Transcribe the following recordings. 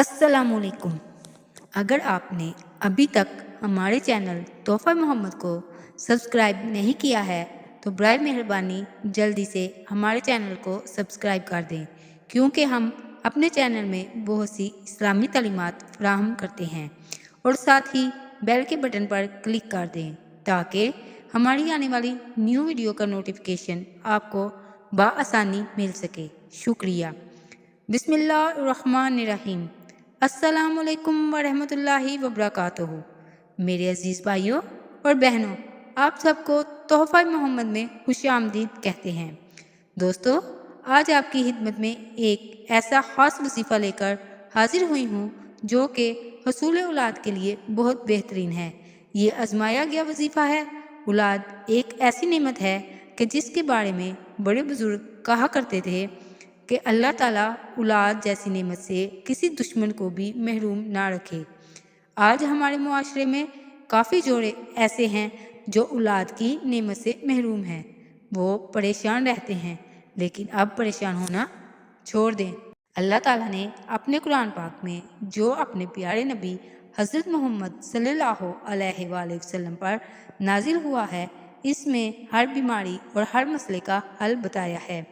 अस्सलामुअलैकुम। अगर आपने अभी तक हमारे चैनल तोहफ़ा मोहम्मद को सब्सक्राइब नहीं किया है तो बराए मेहरबानी जल्दी से हमारे चैनल को सब्सक्राइब कर दें, क्योंकि हम अपने चैनल में बहुत सी इस्लामी तालीमात फराहम करते हैं। और साथ ही बेल के बटन पर क्लिक कर दें ताकि हमारी आने वाली न्यू वीडियो का नोटिफिकेशन आपको बआसानी मिल सके। शुक्रिया। बिस्मिल्लाहिर्रहमानिर्रहीम। अस्सलामुअलैकुम वरहमतुल्लाहि वबरकातुहू। मेरे अजीज़ भाइयों और बहनों, आप सबको तोहफ़ा मोहम्मद में खुशामदीद कहते हैं। दोस्तों, आज आपकी खिदमत में एक ऐसा ख़ास वजीफ़ा लेकर हाजिर हुई हूँ जो कि हसूल औलाद के लिए बहुत बेहतरीन है। ये आजमाया गया वजीफ़ा है। औलाद एक ऐसी नेमत है कि जिसके बारे में बड़े बुजुर्ग कहा करते थे कि अल्लाह ताला औलाद जैसी नेमत से किसी दुश्मन को भी महरूम ना रखे। आज हमारे मुआशरे में काफ़ी जोड़े ऐसे हैं जो औलाद की नेमत से महरूम हैं। वो परेशान रहते हैं, लेकिन अब परेशान होना छोड़ दें। अल्लाह ताला ने अपने कुरान पाक में जो अपने प्यारे नबी हज़रत मोहम्मद सल्लल्लाहु अलैहि वसल्लम पर नाजिल हुआ है, इसमें हर बीमारी और हर मसले का हल बताया है।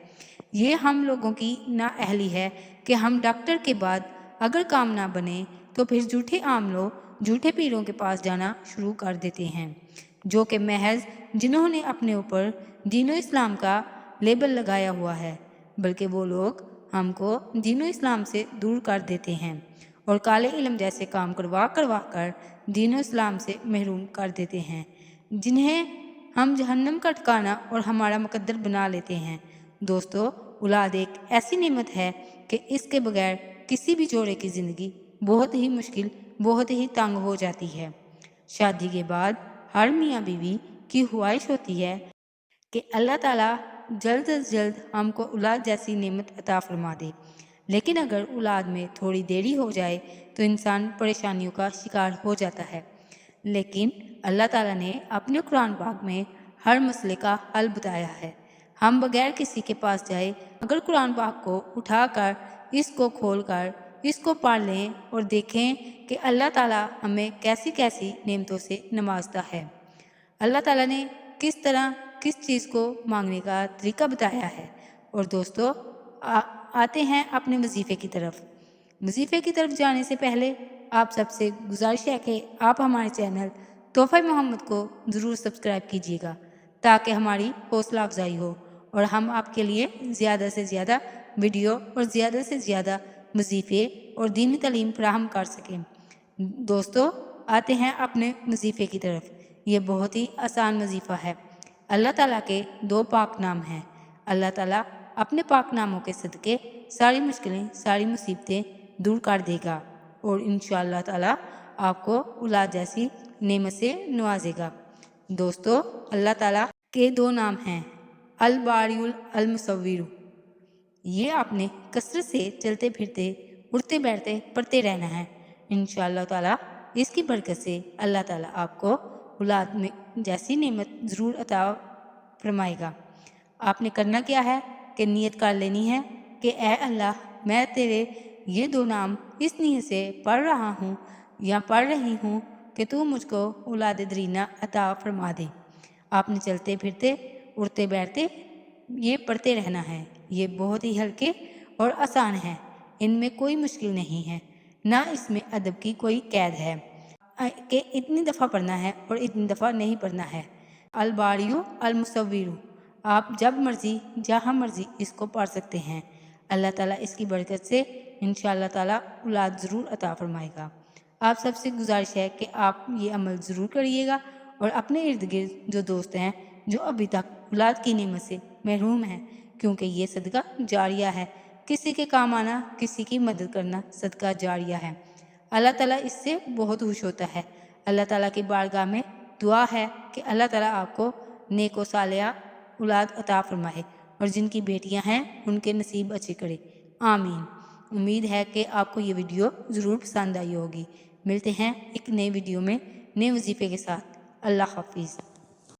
ये हम लोगों की नाअहली है कि हम डॉक्टर के बाद अगर काम ना बने तो फिर झूठे आमलों, झूठे पीरों के पास जाना शुरू कर देते हैं, जो कि महज जिन्होंने अपने ऊपर दीनो इस्लाम का लेबल लगाया हुआ है, बल्कि वो लोग हमको दीनो इस्लाम से दूर कर देते हैं और काले इल्म जैसे काम करवा कर दीनो इस्लाम से महरूम कर देते हैं, जिन्हें हम जहन्नम का ठिकाना और हमारा मुकद्दर बना लेते हैं। दोस्तों, औलाद एक ऐसी नेमत है कि इसके बगैर किसी भी जोड़े की ज़िंदगी बहुत ही मुश्किल, बहुत ही तंग हो जाती है। शादी के बाद हर मियाँ बीवी की ख्वाहिश होती है कि अल्लाह ताला जल्द से जल्द हमको औलाद जैसी नेमत अता फरमा दे, लेकिन अगर औलाद में थोड़ी देरी हो जाए तो इंसान परेशानियों का शिकार हो जाता है। लेकिन अल्लाह ताला ने अपने कुरान पाक में हर मसले का हल बताया है। हम बगैर किसी के पास जाए अगर कुरान पाक को उठाकर, इसको खोलकर, इसको पढ़ लें और देखें कि अल्लाह ताला हमें कैसी कैसी नेमतों से नवाजता है। अल्लाह ताला ने किस तरह किस चीज़ को मांगने का तरीका बताया है। और दोस्तों, आते हैं अपने वजीफ़े की तरफ। वजीफ़े की तरफ जाने से पहले आप सबसे गुजारिश है कि आप हमारे चैनल तोहफ़ा मोहम्मद को ज़रूर सब्सक्राइब कीजिएगा, ताकि हमारी हौसला अफजाई हो और हम आपके लिए ज़्यादा से ज़्यादा वीडियो और ज़्यादा से ज़्यादा वजीफ़े और दीनी तालीम फराहम कर सकें। दोस्तों, आते हैं अपने वजीफ़े की तरफ। ये बहुत ही आसान वजीफ़ा है। अल्लाह ताला के दो पाक नाम हैं। अल्लाह ताला अपने पाक नामों के सदके सारी मुश्किलें, सारी मुसीबतें दूर कर देगा और इंशाअल्लाह ताला आपको औलाद जैसी नेमत से नवाजेगा। दोस्तों, अल्लाह ताला के दो नाम हैं, अल बारिउल अल मुसव्विरु। ये आपने कसरत से चलते फिरते, उठते बैठते पढ़ते रहना है। इंशाअल्लाह ताला इसकी बरकत से अल्लाह ताला आपको औलाद में जैसी नेमत ज़रूर अता फरमाएगा। आपने करना क्या है कि नीयत कर लेनी है कि ए अल्लाह, मैं तेरे ये दो नाम इस नीयत से पढ़ रहा हूँ या पढ़ रही हूँ कि तू मुझको औलाद दरीना अता फरमा दे। आपने चलते फिरते, उठते बैठते ये पढ़ते रहना है। ये बहुत ही हल्के और आसान है, इनमें कोई मुश्किल नहीं है, ना इसमें अदब की कोई कैद है कि इतनी दफ़ा पढ़ना है और इतनी दफ़ा नहीं पढ़ना है। अल बारियु अल मुसव्विरु, आप जब मर्ज़ी जहाँ मर्ज़ी इसको पढ़ सकते हैं। अल्लाह ताला इसकी बरकत से इंशाअल्लाह ताला औलाद ज़रूर अता फरमाएगा। आप सबसे गुजारिश है कि आप ये अमल ज़रूर करिएगा और अपने इर्द गिर्द जो दोस्त हैं जो अभी तक औलाद की नेमत से महरूम हैं, क्योंकि ये सदका जारिया है, किसी के काम आना, किसी की मदद करना सदका जारिया है। अल्लाह ताला इससे बहुत खुश होता है। अल्लाह ताला की बारगाह में दुआ है कि अल्लाह ताला आपको नेक व सालिहा औलाद अता फरमाए और जिनकी बेटियां हैं उनके नसीब अच्छे करे। आमीन। उम्मीद है कि आपको ये वीडियो ज़रूर पसंद आई होगी। मिलते हैं एक नए वीडियो में नए वजीफ़े के साथ। अल्लाह हाफिज़।